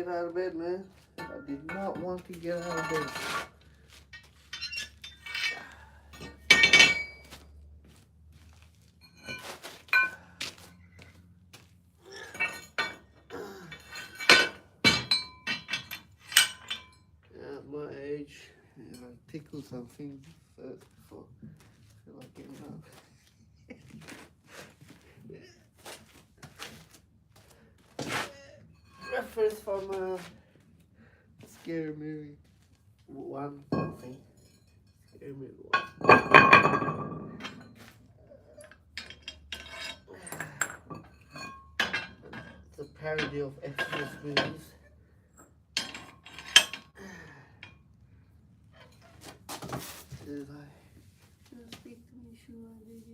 get out of bed, man. I did not want to get out of bed. At my age, I tickle something first before I feel like getting up. Reference from a scary movie. One thing. Scary movie one. It's a parody of Exodus movies. It's like, speak to me, Shua,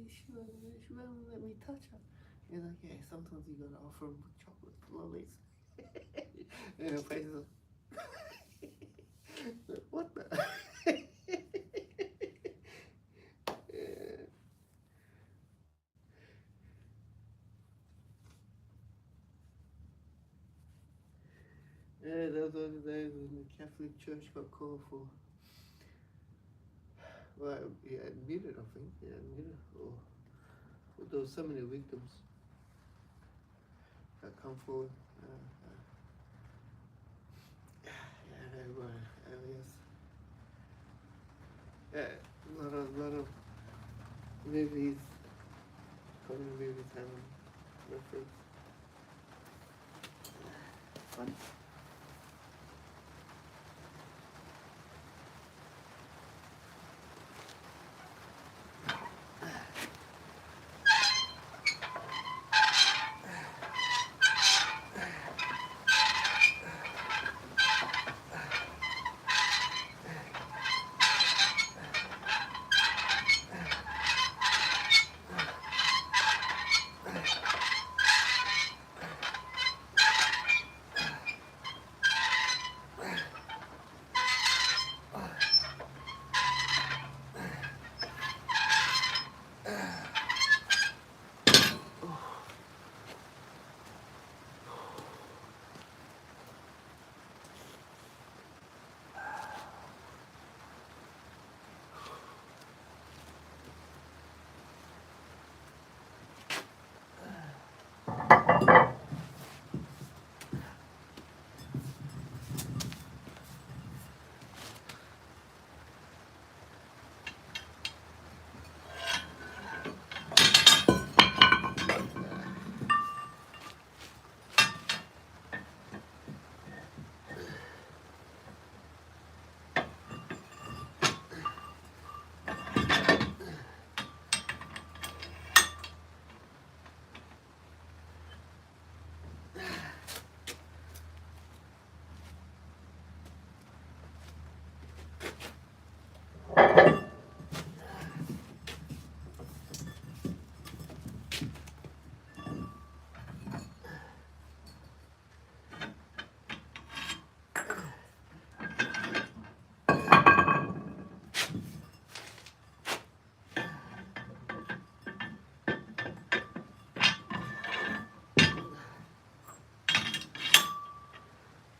Shua, Shua, let me touch her. He's like, yeah, sometimes you gotta offer him chocolate lollies. And her face is like, what the? Yeah, those were the days when the Catholic Church got called for. Well, he admitted, I think. He admitted. Or there were so many victims that come forward. Yeah, they were aliens. Yeah, a lot of movies, comedy movies have reference. Fun.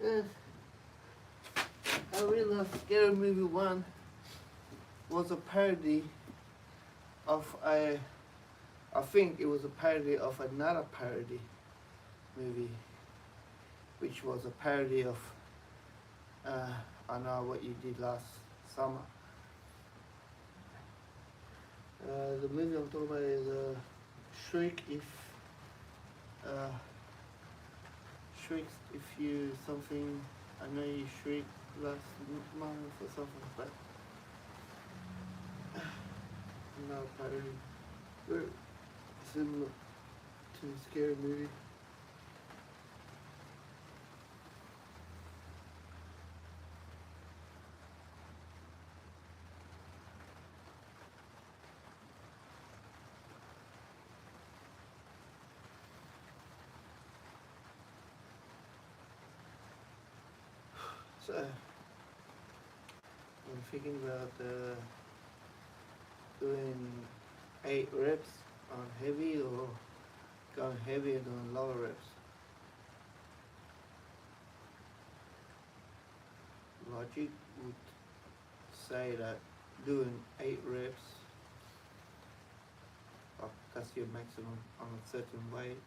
Yeah. I really love Scary Movie 1 was a parody of I think it was a parody of another parody movie, which was a parody of I Know What You Did Last Summer. The movie I'm talking about is Shriek uh, Shrieks if you something, I know you shriek last month or something like that. Another parody. Very similar to a scary movie. So I'm thinking about doing 8 reps on heavy or going heavy and doing lower reps. logic would say that doing 8 reps, that's your maximum on a certain weight,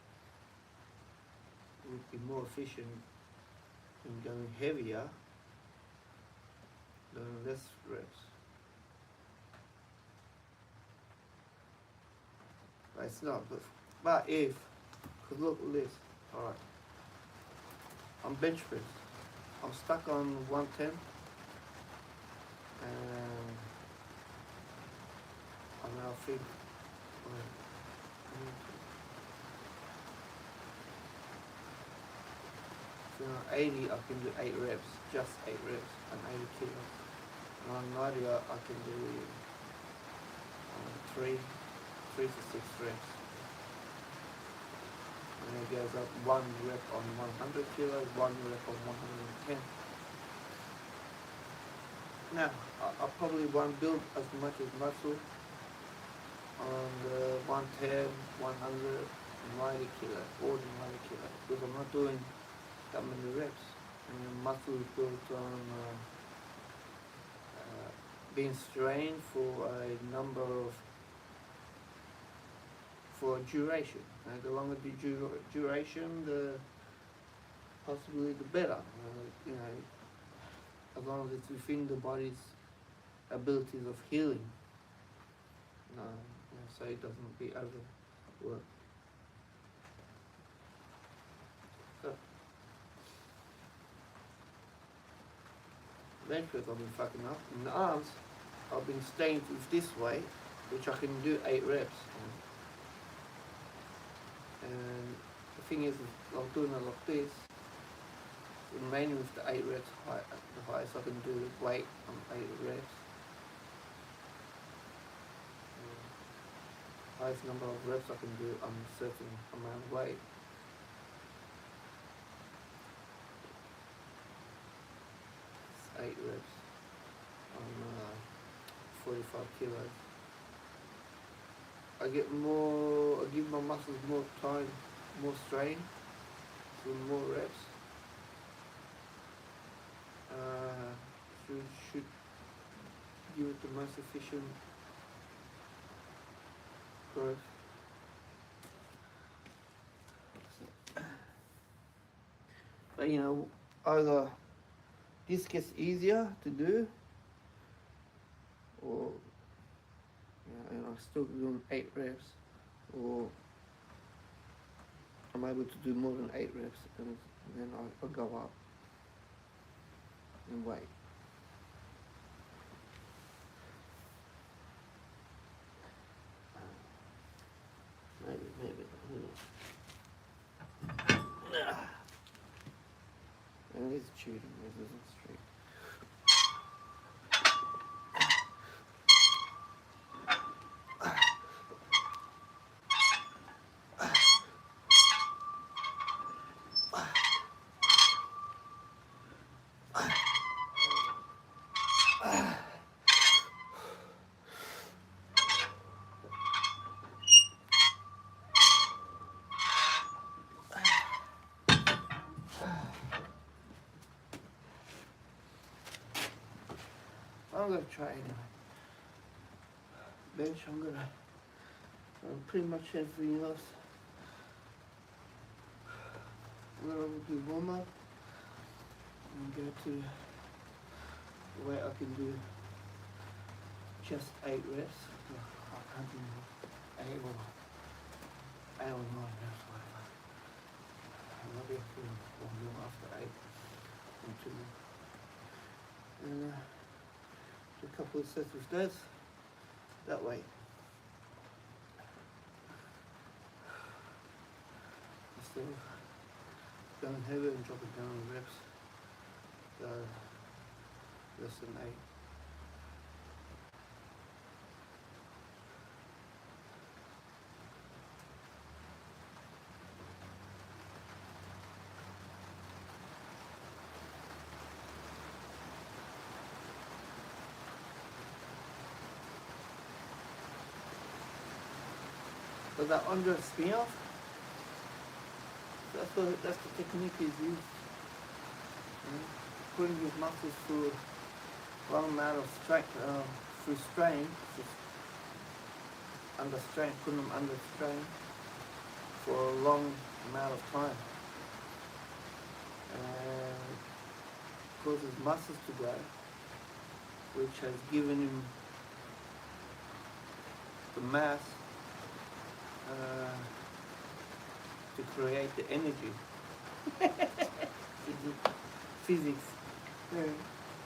would be more efficient in going heavier than less reps. But it's not. But if, because look at this, alright, on bench press, I'm stuck on 110, and I now think, so on 80 I can do 8 reps, just 8 reps, and 80 kilos. And on 90 I can do 3 to 6 reps. And it goes up 1 rep on 100 kilos, 1 rep on 110. Now, I probably won't build as much as muscle on the 110, 100, 90 kilos, or the 90 kilos, because I'm not doing that many reps. And the muscle is built on being strained for a number of, for duration. And the longer the duration, the possibly the better. You know, as long as it's within the body's abilities of healing. So it doesn't be overworked. So, bench press I've been fucking up. In the arms, I've been staying with this weight, which I can do 8 reps. And the thing is, I'm doing it like this, mainly with the 8 reps, the highest I can do weight on 8 reps. Highest number of reps I can do on a certain amount of weight. It's 8 reps on 45 kilos. I give my muscles more time, more strain, so more reps. Should give it the most efficient growth. But you know, either this gets easier to do, or and I'm still doing 8 reps, or I'm able to do more than 8 reps, and then I'll go up in weight. Maybe, who knows. And it's cheating, this isn't straight. I'm gonna try anyway. Bench, I'm pretty much everything else. I'm gonna do warm up and go to where I can do just 8 reps. I can't do 8 or 9 reps, whatever. Maybe I can warm up after 8 and 2 more. And a couple of sets with this, that way. Instead of going heavy and dropping down the reps, less than 8. So that under spin off, that's the technique is used. putting his muscles through a long amount of strain, through strain, just under strain, putting them under strain for a long amount of time. And causes muscles to grow, which has given him the mass to create the energy. Physics.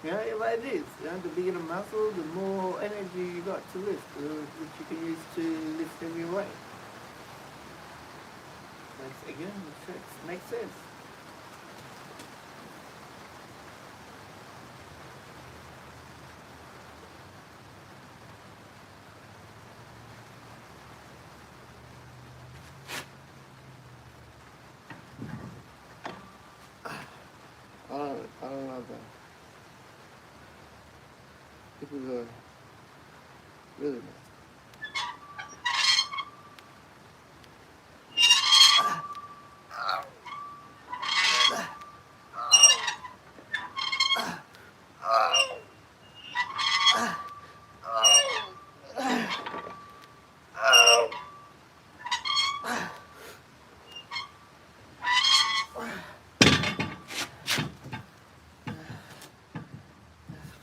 Yeah, it is. The bigger the muscle, the more energy you got to lift, which you can use to lift heavy weight. Again, it makes sense. I don't know that. People are really nice.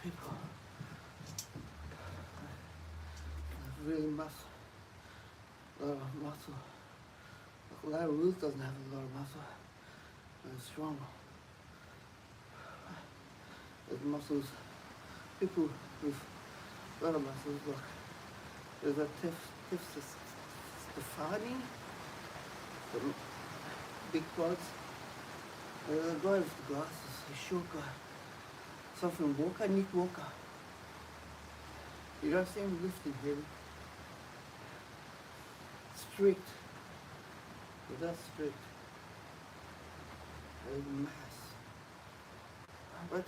People really muscle, a lot of muscle. Larry Ruth doesn't have a lot of muscle, but it's strong. There's muscles, people with a lot of muscles, look. There's a Tiff Stefani, the big quads. There's a guy with the glasses, a short guy. Something Walker, Nick Walker. You don't see him lifting heavy. Strict. But that's strict. There's mass. But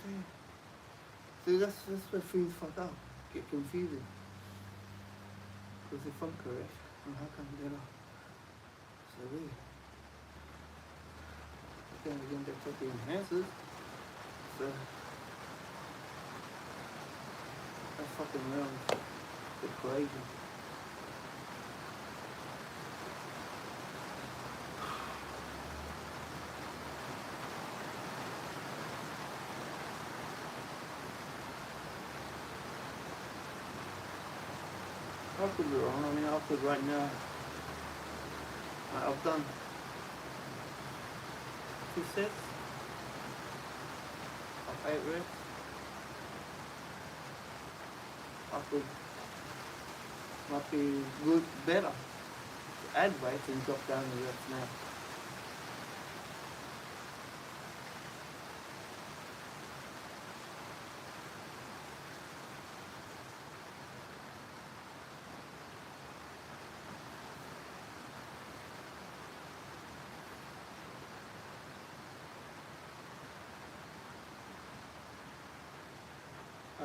see, that's where things fuck up. Get confusing. Because if I'm correct, well, how come they're not? So weird. But then again, they put the enhancers. So that's fucking around the equation. I could be wrong. I mean, I could right now. I've done 2 sets of 8 reps. I could might be good, better to add weight and drop down the reps now.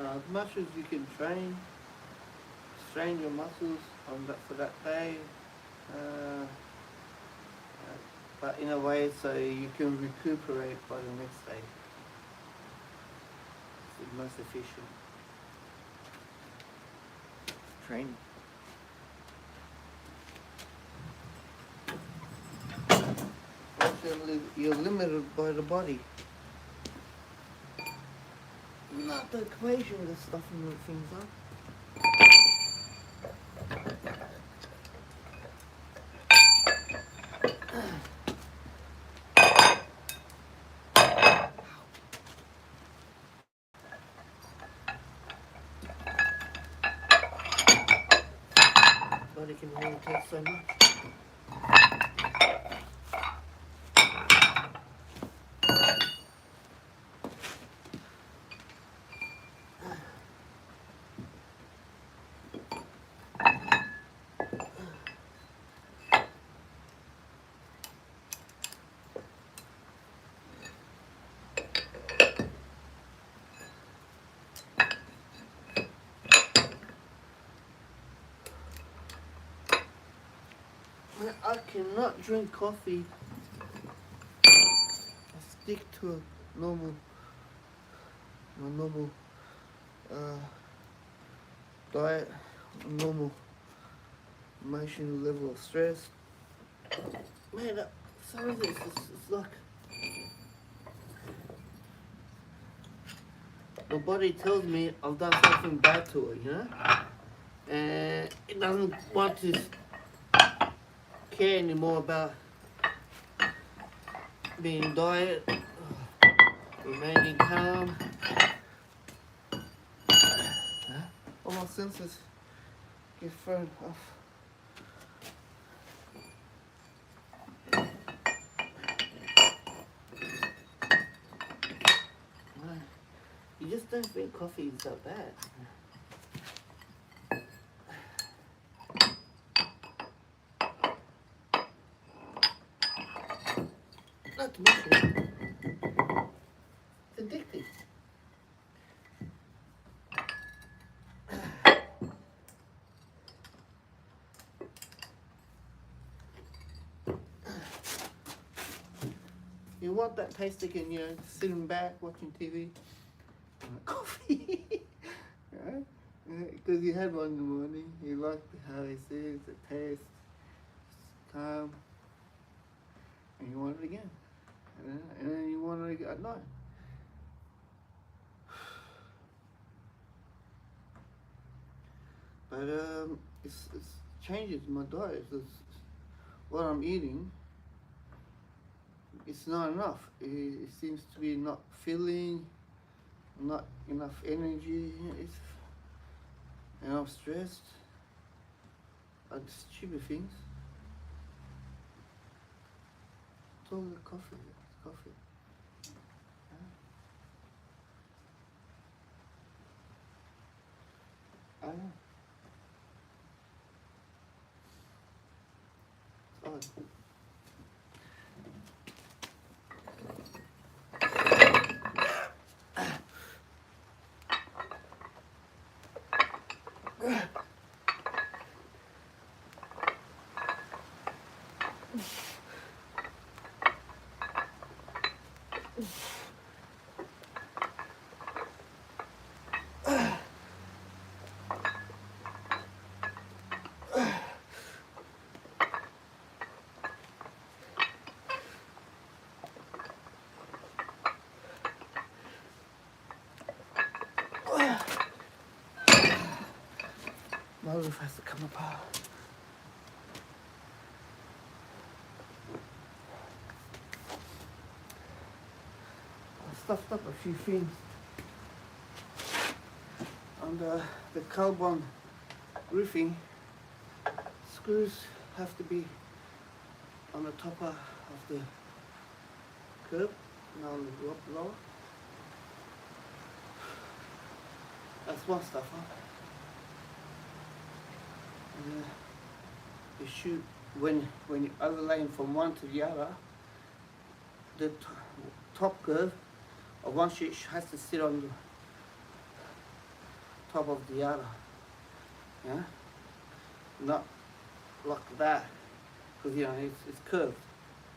As much as you can strain your muscles for that day, but in a way so you can recuperate by the next day. It's the most efficient training. Fortunately, you're limited by the body. Not the equation that's stuffing things up. Body can only take so much. I cannot drink coffee. I stick to a normal my normal diet, normal emotional level of stress. Man, some of this it's like my body tells me I've done something bad to it, you know? And it doesn't want to care anymore about being diet, remaining calm. All my senses get thrown off. You just don't think coffee is that bad. Not to mention, it's addictive. You want that taste again, you know, sitting back, watching TV, coffee. Right? Because you had one in the morning, you like how it says, the taste, it's calm, and you want it again. And then you want it again at night. But it's changes my diet. What I'm eating, it's not enough. It seems to be not filling, not enough energy. And I'm stressed at stupid things. It's all the coffee. It's coffee. I know. It's odd. My roof has to come apart. I stuffed up a few things on the carbon roofing. Screws have to be on the top of the curb, not on the lower. That's one stuff, huh? And, you shoot when you're overlaying from one to the other. The top curve of one sheet has to sit on the top of the other. Yeah, not like that, because you know it's curved.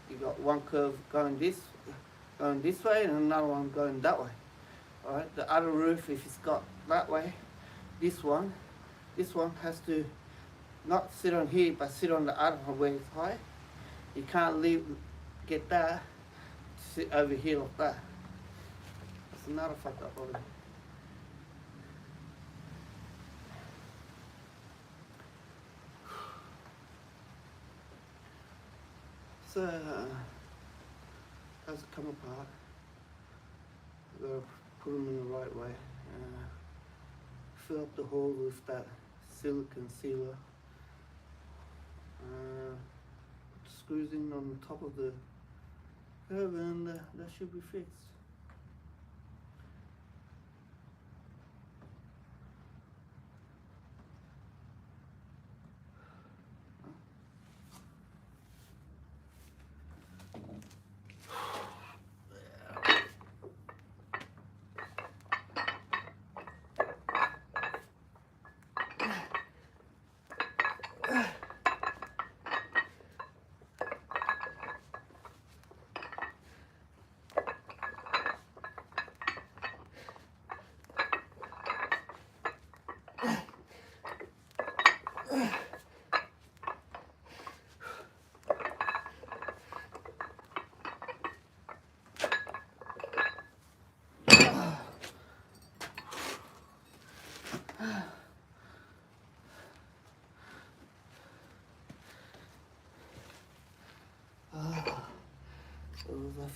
You got one curve going this way and another one going that way. All right. The other roof, if it's got that way, this one has to not sit on here, but sit on the other one where it's high. You can't get that to sit over here like that. That's another fuck up over there. So, as it come apart, I've got to put them in the right way. Fill up the hole with that silicone sealer. Put the screws in on the top of the curve, and that should be fixed.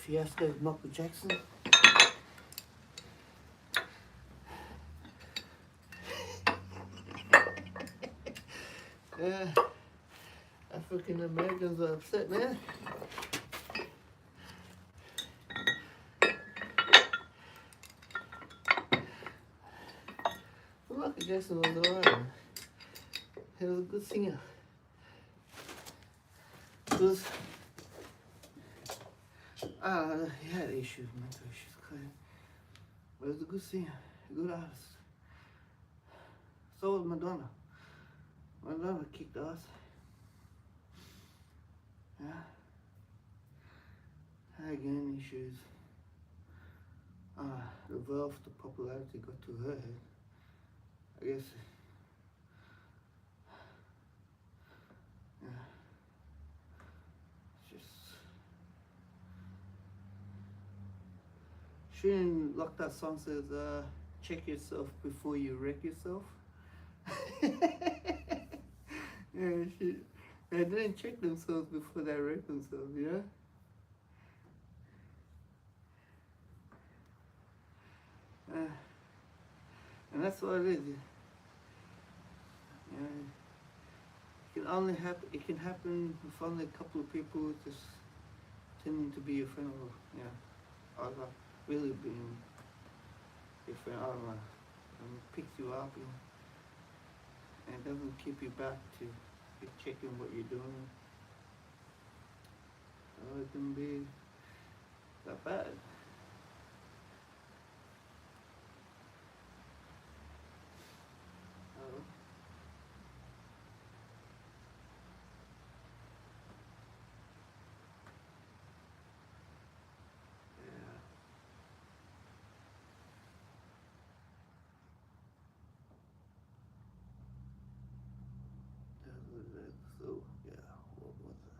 fiasco with Michael Jackson. Yeah, African Americans are upset, man. Well, Michael Jackson was alright, man. He was a good singer. He was, he had issues, mental issues, but he was a good singer, a good artist. So was Madonna. Madonna kicked ass. Yeah. Again, issues. The wealth, the popularity got to her head. I guess. Yeah. It's just. She didn't like that song says, check yourself before you wreck yourself. Yeah, they didn't check themselves before they wrecked themselves, yeah? And that's what it is. Yeah. It can only happen. It can happen with only a couple of people just tending to be your friend, or or like really being your friend. I don't know. And it picks you up and it doesn't keep you back to keep checking what you're doing. So it can be that bad. So, yeah, what was it?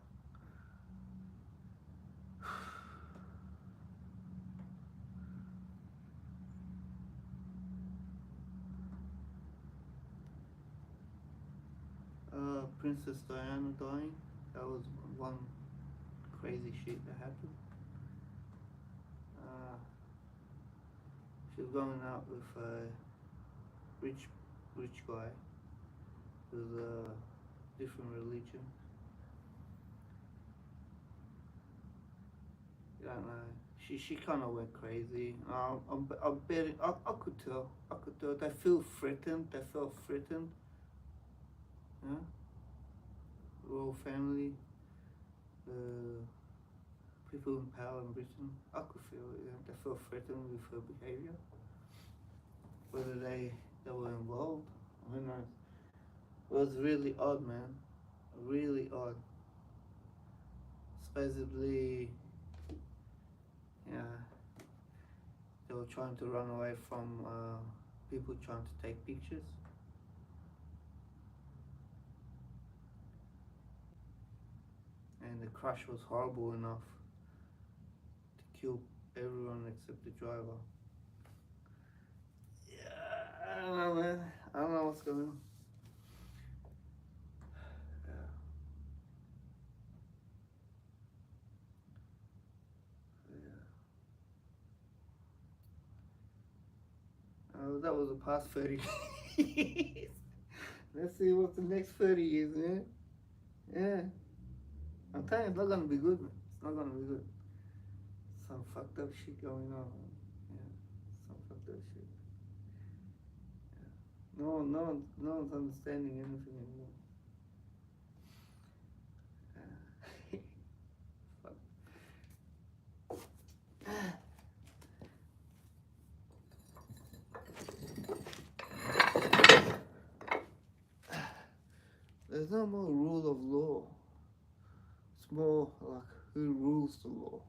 Princess Diana dying. That was one crazy shit that happened. She was going out with a rich guy with a different religion. I don't know. She kind of went crazy. I'm betting. I could tell. I could tell. They feel threatened. They felt threatened. Yeah. Royal family. People in power in Britain. I could feel it. Yeah. They felt threatened with her behavior. Whether they were involved, who knows? It was really odd, man. Really odd. Supposedly, yeah, they were trying to run away from people trying to take pictures. And the crash was horrible enough to kill everyone except the driver. Yeah, I don't know, man. I don't know what's going on. That was the past 30 years. Let's see what the next 30 years, man. Yeah. I'm telling you, it's not gonna be good, man. It's not gonna be good. Some fucked up shit going on. Yeah. Some fucked up shit. Yeah. No one's understanding anything anymore. Yeah. There's no more rule of law. It's more like who rules the law.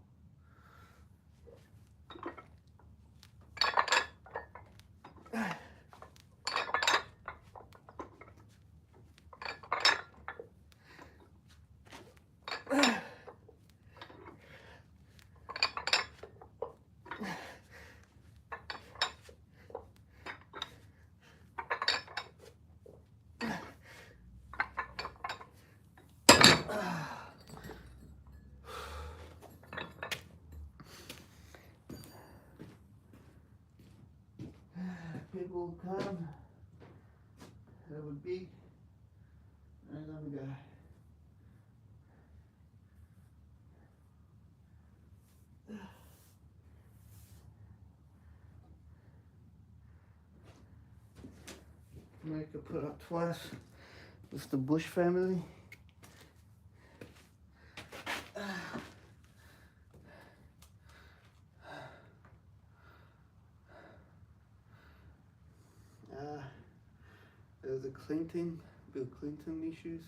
people come. Have a big another guy. Make it put up twice with the Bush family. There's the Bill Clinton issues.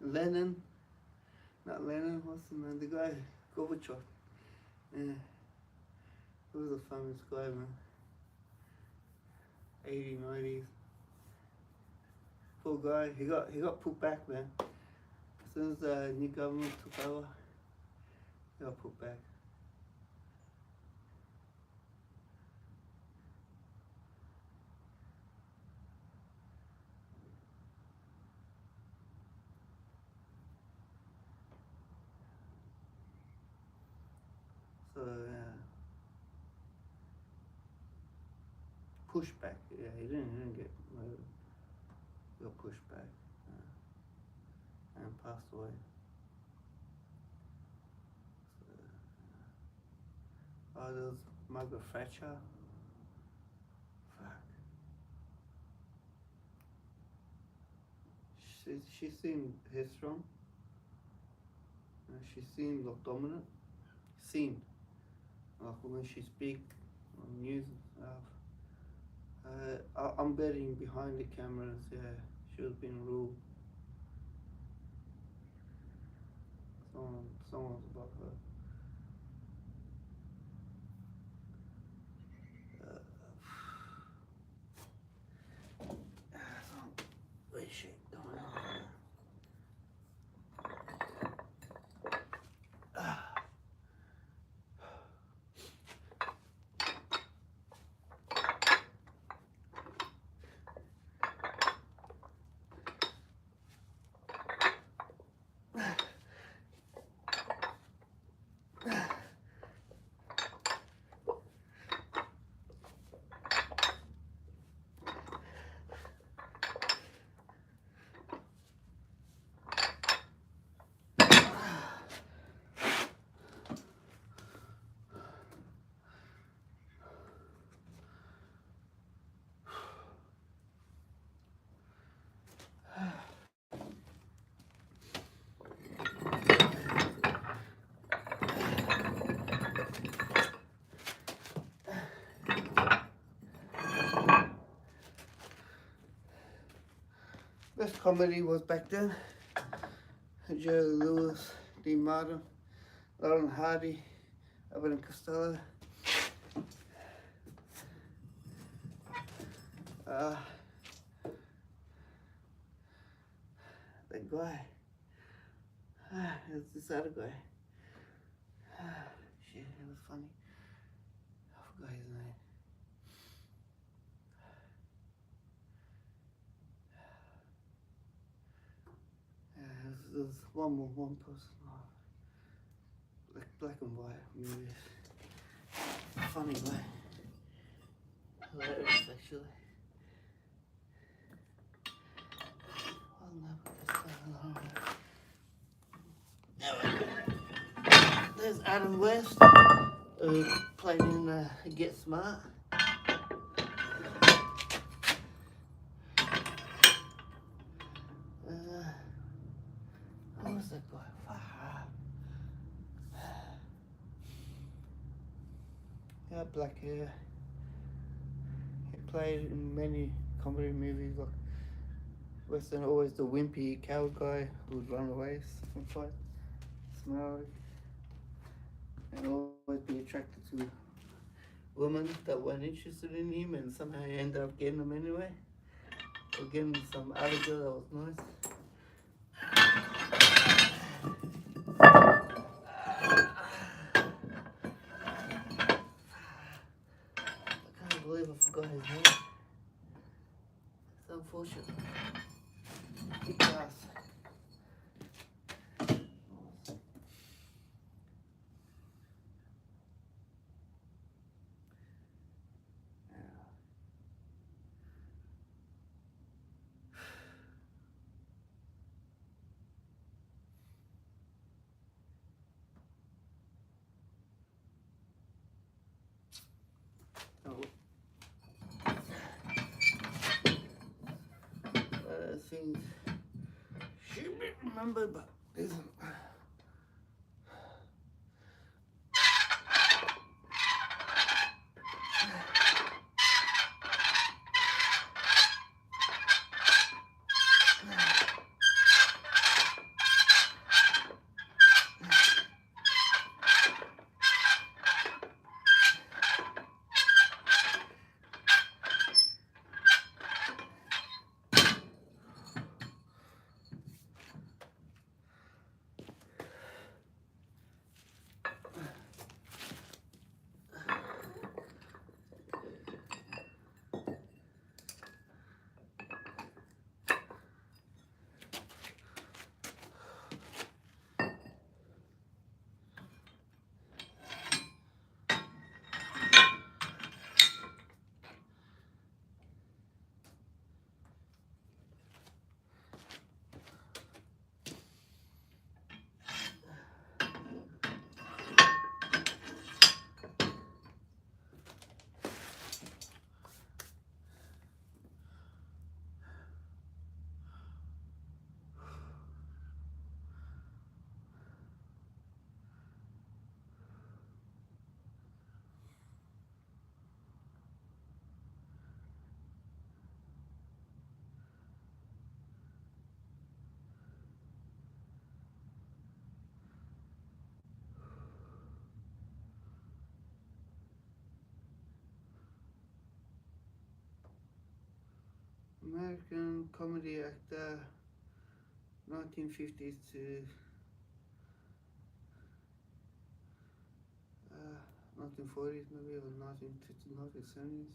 Lenin, not Lenin, what's the man? The guy, Gorbachev. Yeah, he was a famous guy, man. 80s, 90s. Poor guy, he got put back, man. As soon as the new government took over, he got put back. So, pushback. Yeah, he didn't get murdered. He got pushed back and passed away. So, oh, there was Margaret Thatcher. Fuck. She seemed headstrong. She seemed like dominant. Seemed like when she speak on news and stuff. I'm betting behind the cameras, yeah, she was being ruled. Someone's above her. Some shit going on. Best comedy was back then. Jerry Lewis, Dean Martin, Lauren Hardy, Abbott and Costello. That guy. There's this other guy. Shit, it was funny. I forgot his name. There's one person. Black and white movies. Funny guy. Hilarious, actually. There's Adam West, who played in Get Smart. Who was that guy? He had black hair. He played in many comedy movies like Western, always the wimpy coward guy who would run away from fight, smile, and always be attracted to women that weren't interested in him, and somehow he ended up getting them anyway. Again, some alligator that was nice. I can't believe I forgot his name. It's unfortunate. Yes. Oh. Things should be remembered, but isn't. American comedy actor, 1950s to 1940s, maybe, or 1970s,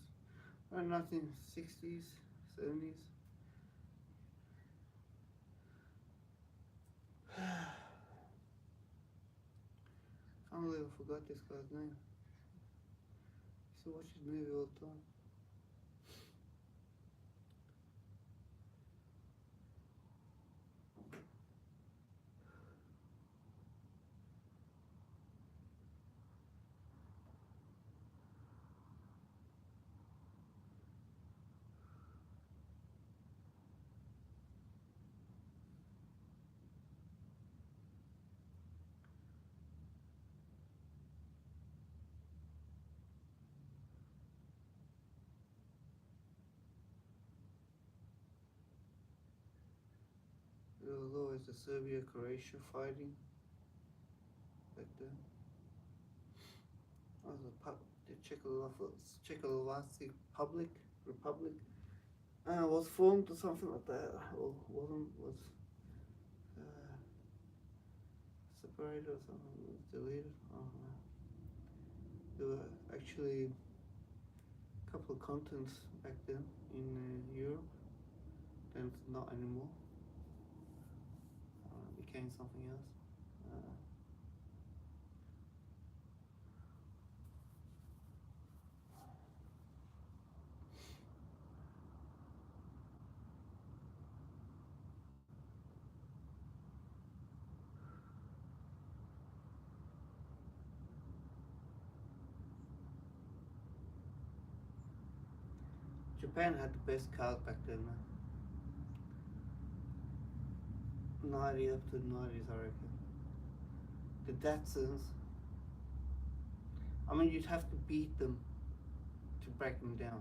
or 1960s, 70s. Can't believe I forgot this guy's name. I used to watch his movie all the time. There was always the Serbia-Croatia fighting back then. That was the Czechoslovak Republic. Was formed or something like that, or was uh, separated or something, was deleted. I don't know. There were actually a couple of continents back then in Europe, then not anymore. Became something else. Japan had the best cars back then, man. 90 up to 90s, I reckon. The Datsuns, I mean, you'd have to beat them to break them down.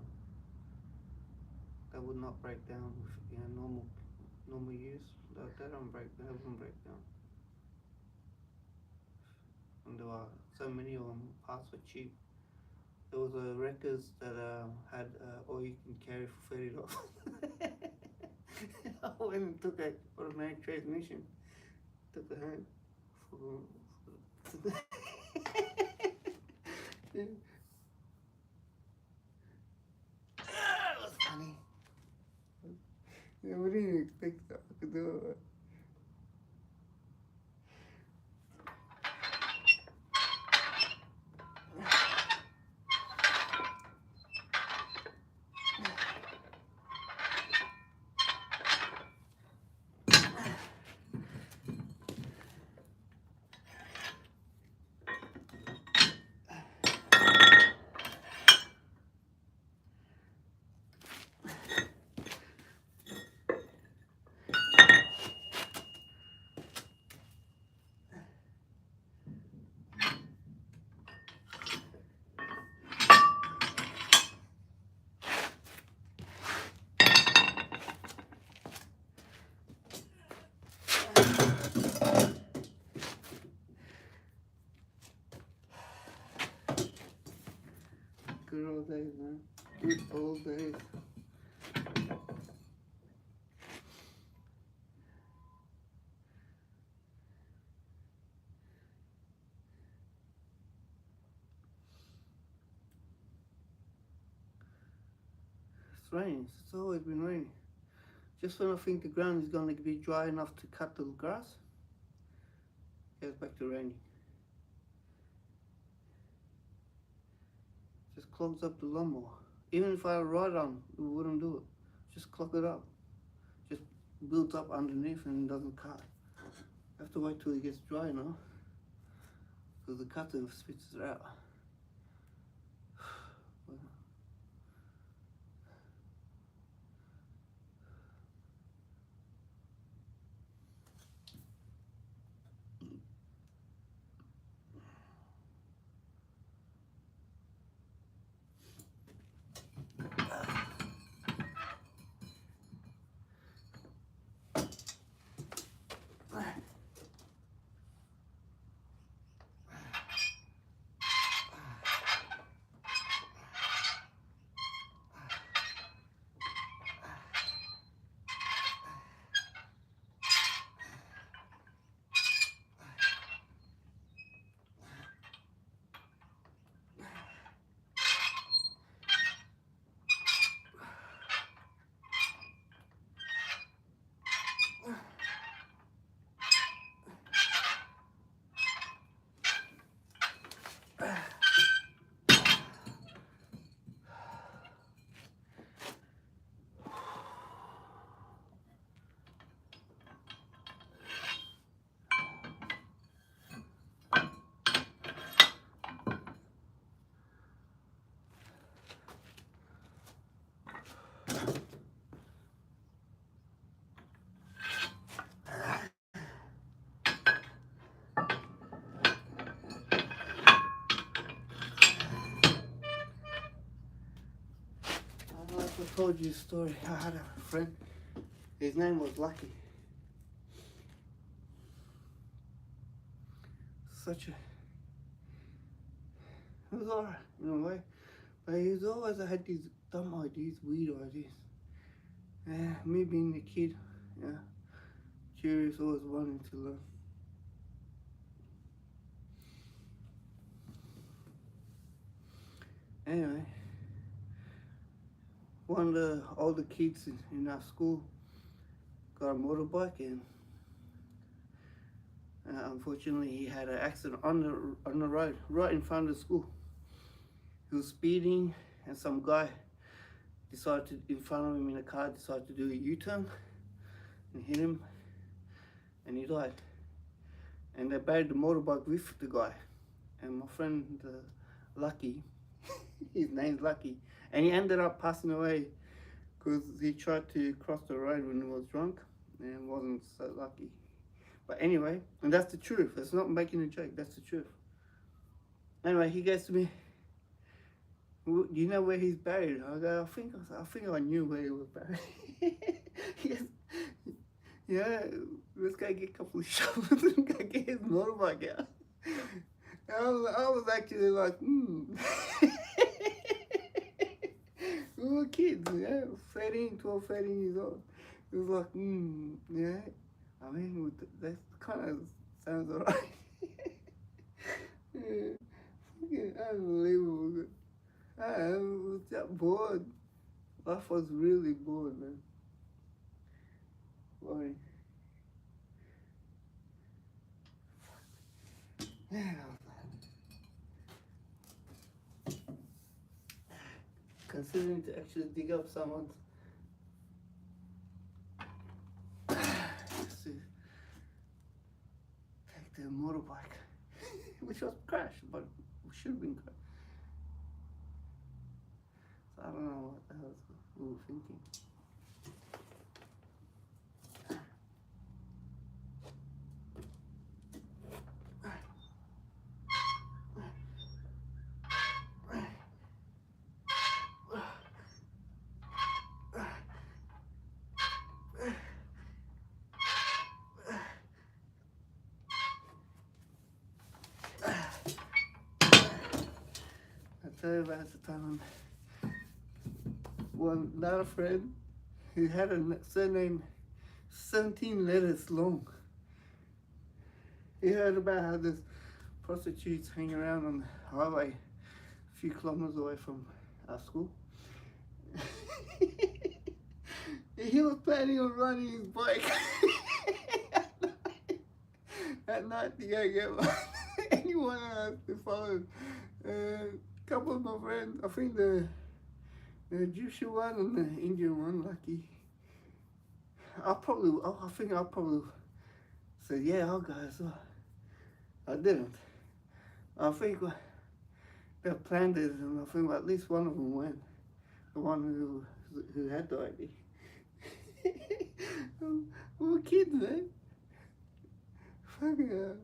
They would not break down with normal use. They don't break. They wouldn't break down. And there were so many of them. Parts were cheap. There was a records that had all you can carry for $30. went and took an automatic transmission. Took a hand. That was funny. Yeah, we didn't expect that I could do it. Good old days, man. Good old days. It's raining. It's always been raining. Just when I think the ground is going to be dry enough to cut the grass, it goes back to raining. Just clogs up the lawnmower. Even if I ride on, it wouldn't do it. Just clog it up. Just builds up underneath and doesn't cut. I have to wait till it gets dry now, because the cutter spits it out. I told you a story. I had a friend. His name was Lucky. Such a... He was alright in a way. But he was always had these dumb ideas, weird ideas. Me being the kid, yeah, curious, always wanting to learn. Anyway, one of the older kids in our school got a motorbike, and unfortunately he had an accident on the road, right in front of the school. He was speeding, and some guy decided to, in front of him in a car, decided to do a U-turn and hit him, and he died. And they buried the motorbike with the guy. And my friend Lucky, his name's Lucky, and he ended up passing away because he tried to cross the road when he was drunk and wasn't so lucky. But anyway, and that's the truth. It's not making a joke, that's the truth. Anyway, he goes to me, "Do you know where he's buried?" I go, I think I knew where he was buried. He goes, "Yeah, let's go get a couple of shovels and go get his motorbike out." I was actually like, We were kids, yeah, 13 years old. It was like, yeah. I mean, that kind of sounds alright. Yeah, fucking unbelievable. I was just bored. Life was really bored, man. Boring. Man, considering to actually dig up someone's to take their motorbike, which was crashed, but should have been crashed. So I don't know what the hell we were thinking. I tell you about the time one another friend who had a surname 17 letters long. He heard about how there's prostitutes hang around on the highway a few kilometers away from our school. He was planning on riding his bike at night to go get one. Anyone else to follow. A couple of my friends, I think the Egyptian one and the Indian one, Lucky. I think I'll probably say, yeah, I'll go as well. I didn't. I think they planned it, and I think at least one of them went. The one who had the ID. We were kids, man. Fucking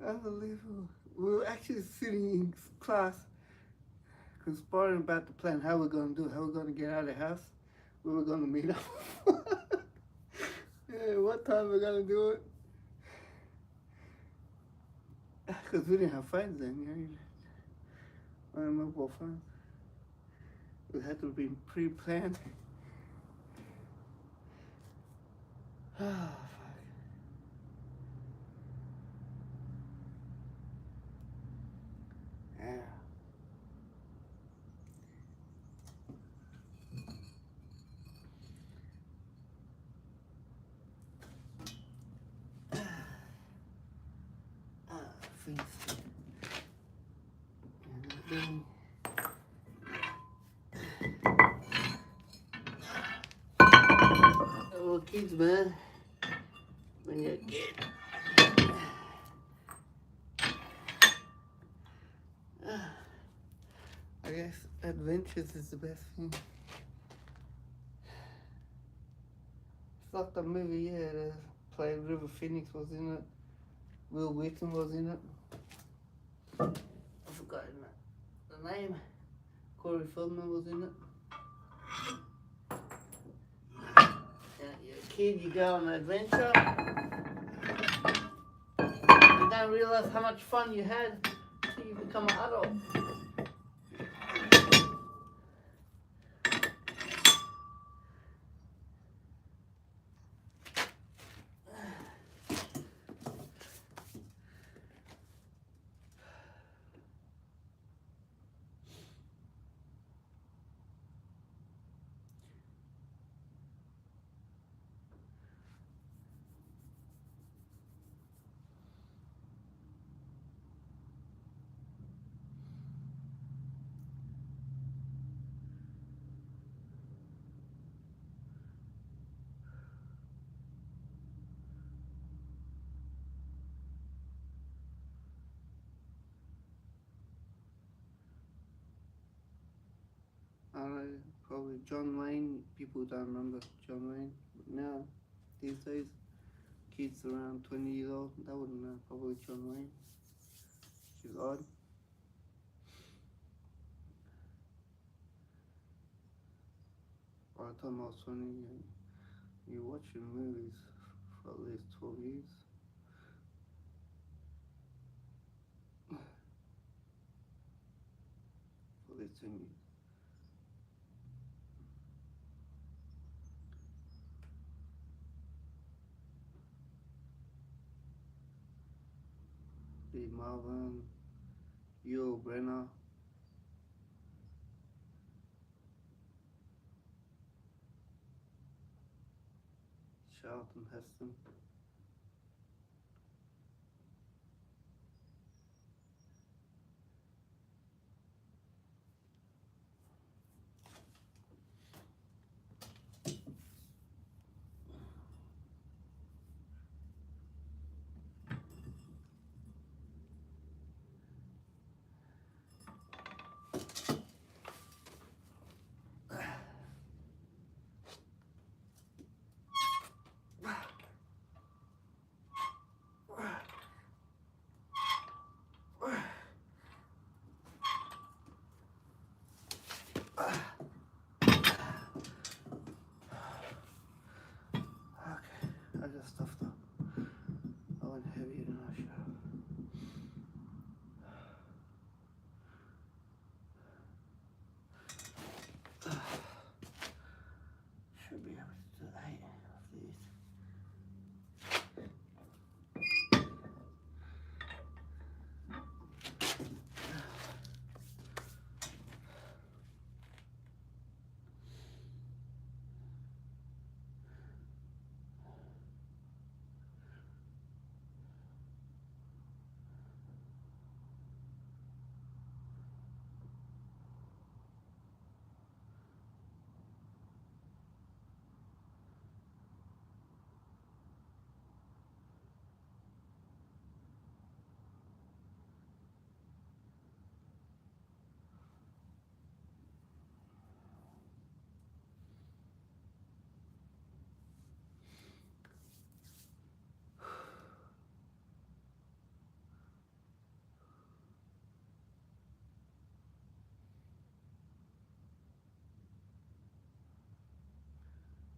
unbelievable. We were actually sitting in class conspiring about the plan, how we're going to do it, how we're going to get out of the house, where we're going to meet up. Yeah, what time we're going to do it. Because we didn't have phones then, you know. I remember mobile phones. It had to be pre-planned. Ah, fuck. Yeah. Things. Oh, kids, man. When you're a kid. I guess adventures is the best thing. It's like the movie, yeah, the play River Phoenix was in it. Will Wheaton was in it. I've forgotten the name. Corey Feldman was in it. You're a kid, you go on an adventure. You don't realise how much fun you had until you become an adult. I don't know, probably John Wayne. People don't remember John Wayne. But now, these days, kids around 20 years old, they wouldn't know probably John Wayne. Which is odd. By the time I was 20, you're watching movies for at least 12 years. For at least 10 years. Lee Marvin, Yul Brenner, Charlton Heston. Okay, I just stuffed up. I went heavier than I should have. Should be able to do 8 of these.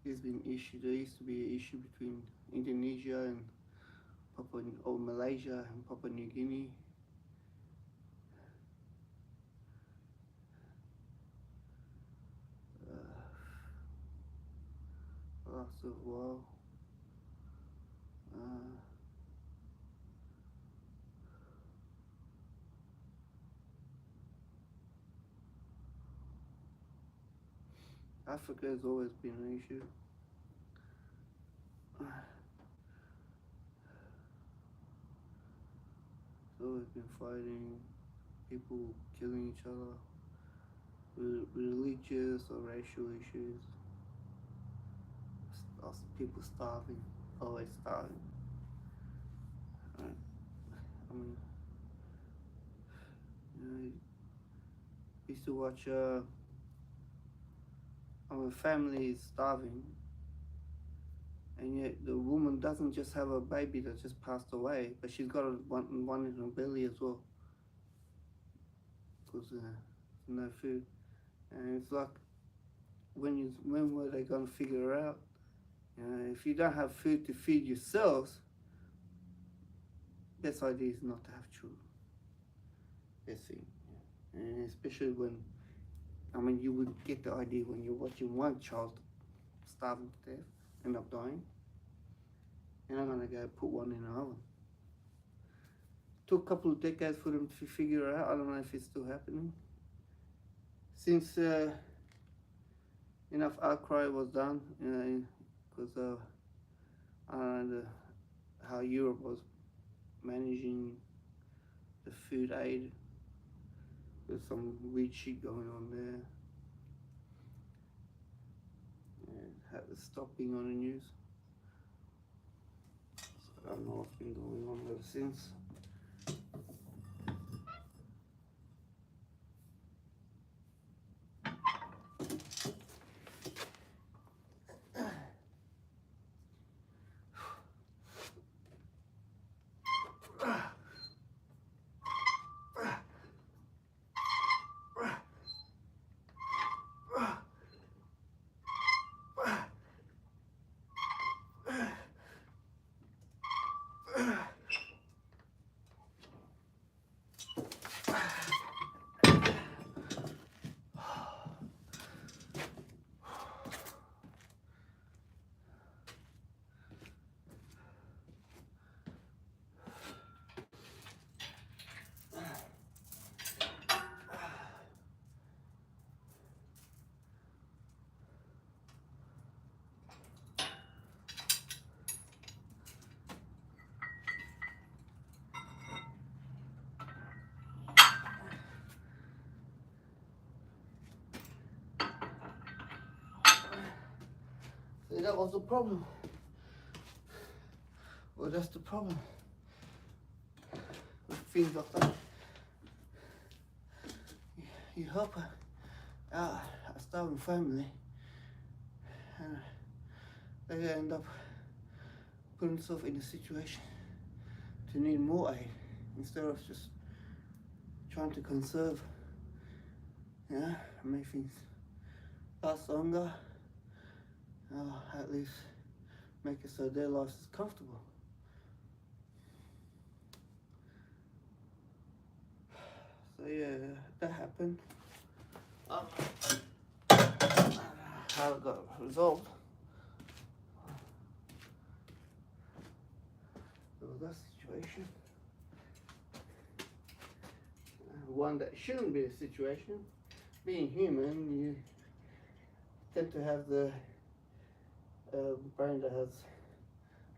There's been issue. There used to be an issue between Indonesia and Malaysia and Papua New Guinea. Lasted a while. Africa has always been an issue. There's always been fighting, people killing each other, religious or racial issues, people starving, always starving. I mean, used to watch, family is starving, and yet the woman doesn't just have a baby that just passed away, but she's got one in her belly as well, because no food. And it's like, when were they gonna figure it out? If you don't have food to feed yourselves, best idea is not to have children. Best thing, and especially when, you would get the idea when you're watching one child starving to death, end up dying, and I'm gonna go put one in the oven. Took a couple of decades for them to figure it out. I don't know if it's still happening. Since enough outcry was done, because I don't know how Europe was managing the food aid. There's some weird shit going on there. And it stopped being on the news. So I don't know what's been going on ever since. See, that was the problem. Well, that's the problem with things like that. You help out a starving family, and they end up putting themselves in a situation to need more aid instead of just trying to conserve, make things last longer, at least make it so their life is comfortable. So yeah, that happened. How it got resolved. There was that situation. One that shouldn't be a situation. Being human, you tend to have the brain that has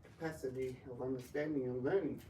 capacity of understanding and learning.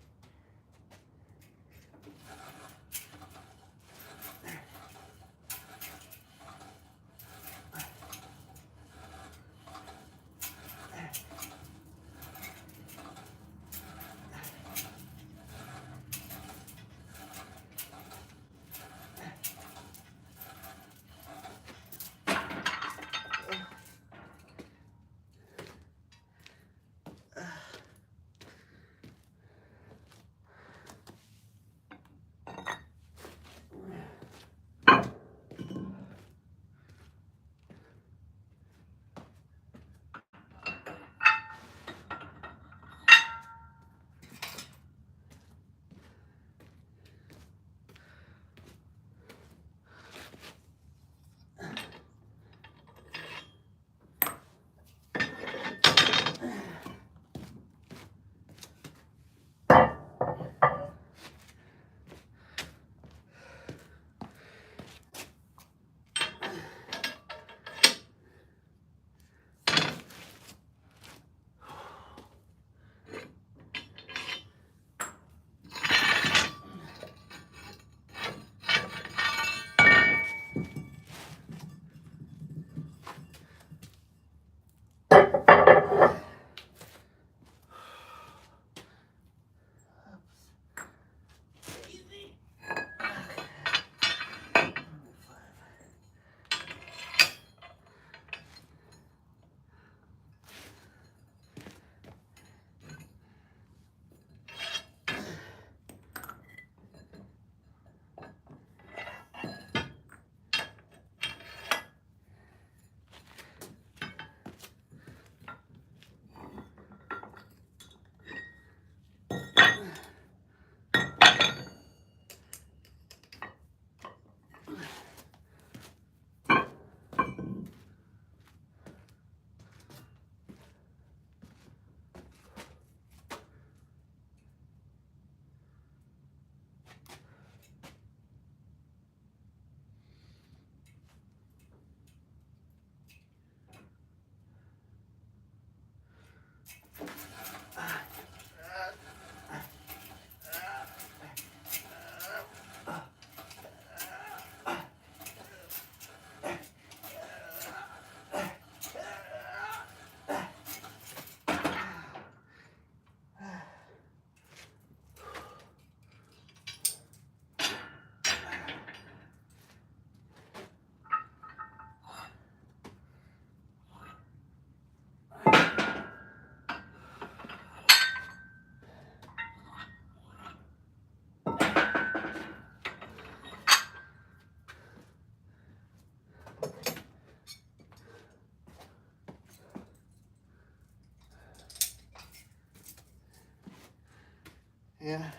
Yeah.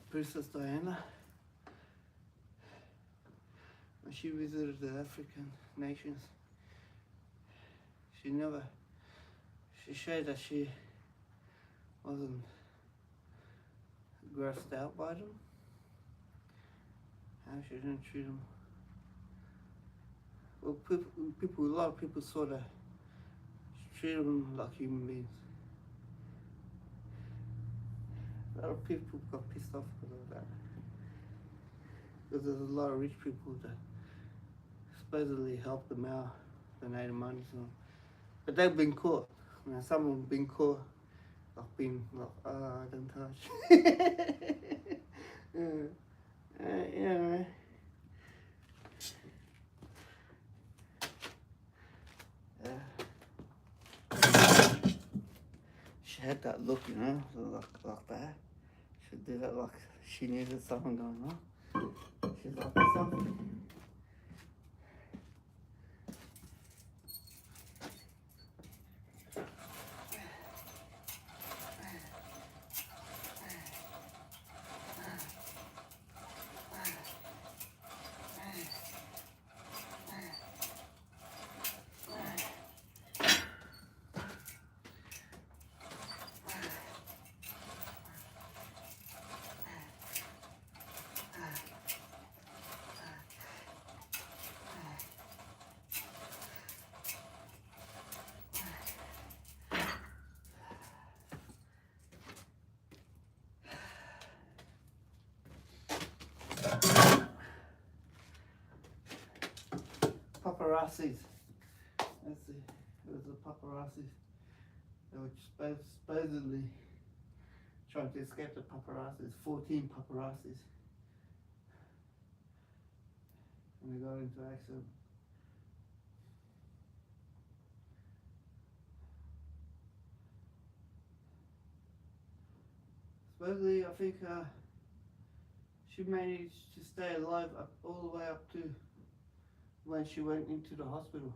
Princess Diana, when she visited the African nations, she showed that she wasn't grossed out by them, and she didn't treat them. Well, a lot of people sort of treat them like human beings. A lot of people got pissed off because of that. Because there's a lot of rich people that supposedly helped them out, donated money to them. But they've been caught. Now, some of them been caught. I've been like, don't touch. Yeah. She had that look, you know, like that. She'd do that like she knew there's something going on. She's like, there's something. Paparazzis. That's it. It was the paparazzis. They were supposedly trying to escape the paparazzis. 14 paparazzis. And they got into an accident. Supposedly, I think she managed to stay alive all the way up to when she went into the hospital.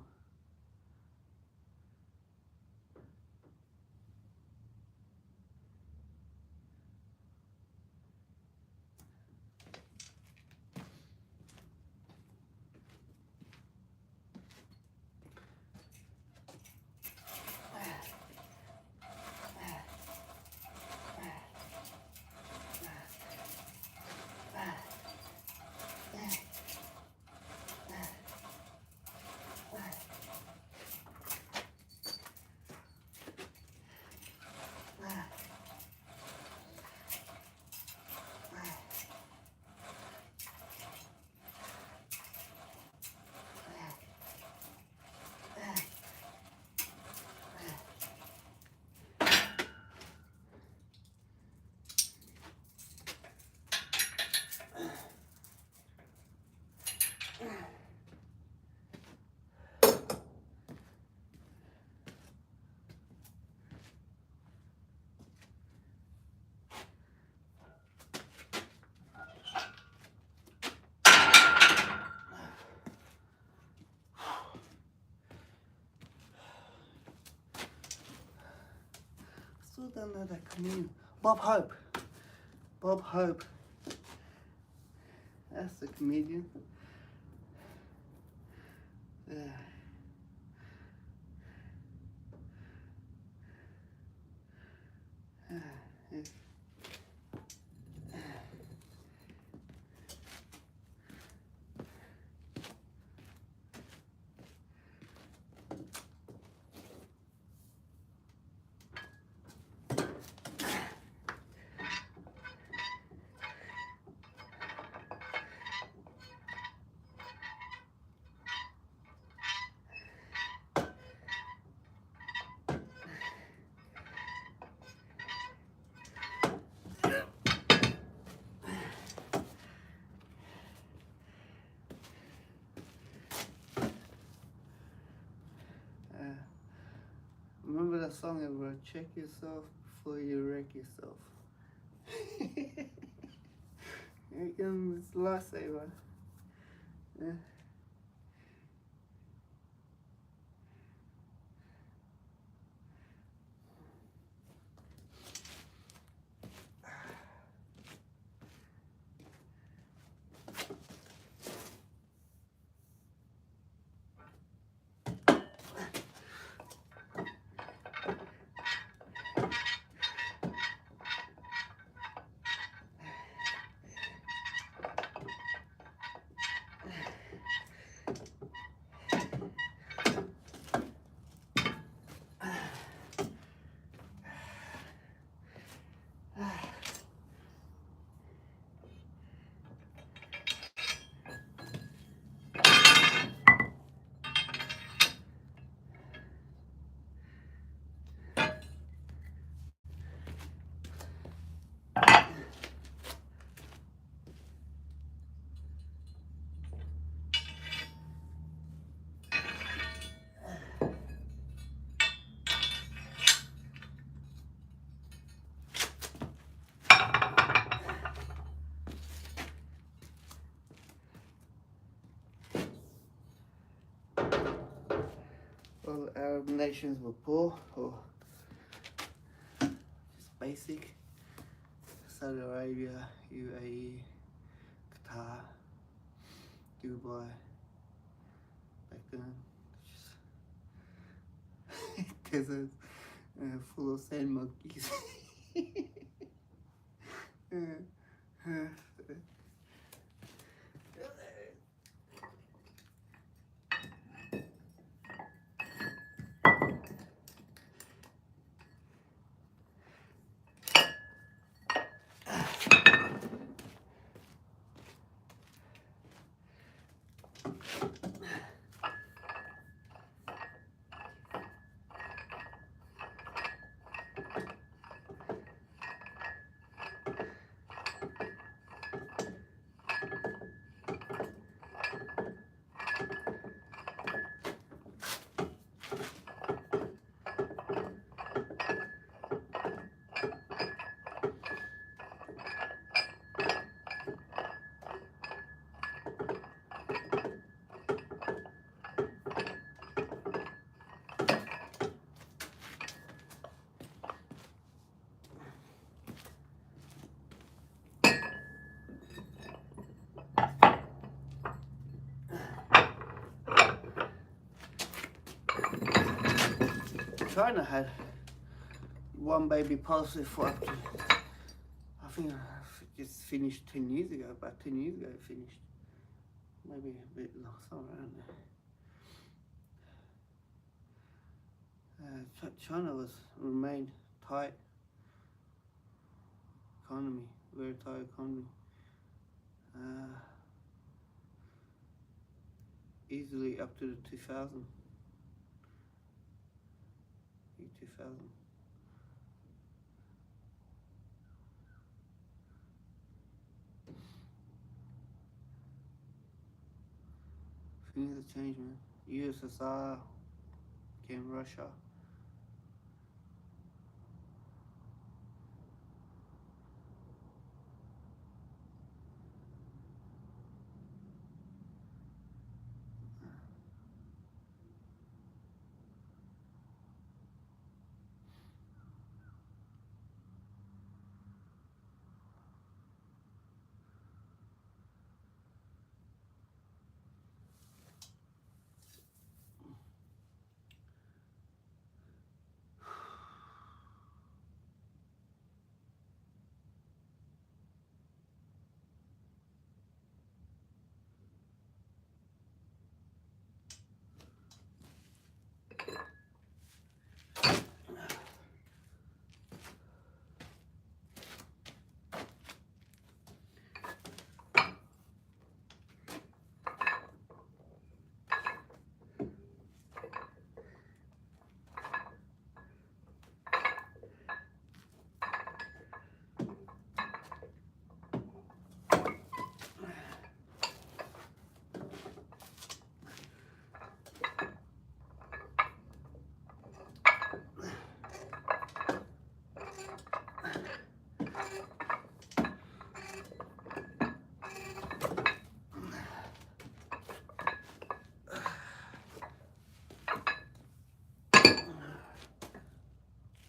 Still don't know that comedian. Bob Hope. Bob Hope. That's the comedian. Yeah. Yeah. Remember that song I wrote, check yourself before you wreck yourself. It's the lifesaver. Yeah. all the Arab nations were poor or just basic. Saudi Arabia, UAE, Qatar, Dubai, back then, just deserts full of sand monkeys. China had one baby policy for up to, I think it's finished 10 years ago, about 10 years ago it finished. Maybe a bit somewhere around there. China remained tight economy, very tight economy. Easily up to the 2000. 2000. Things have changed, man. USSR became Russia.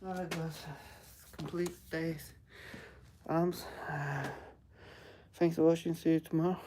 Alright guys, complete day's arms. Thanks for watching, see you tomorrow.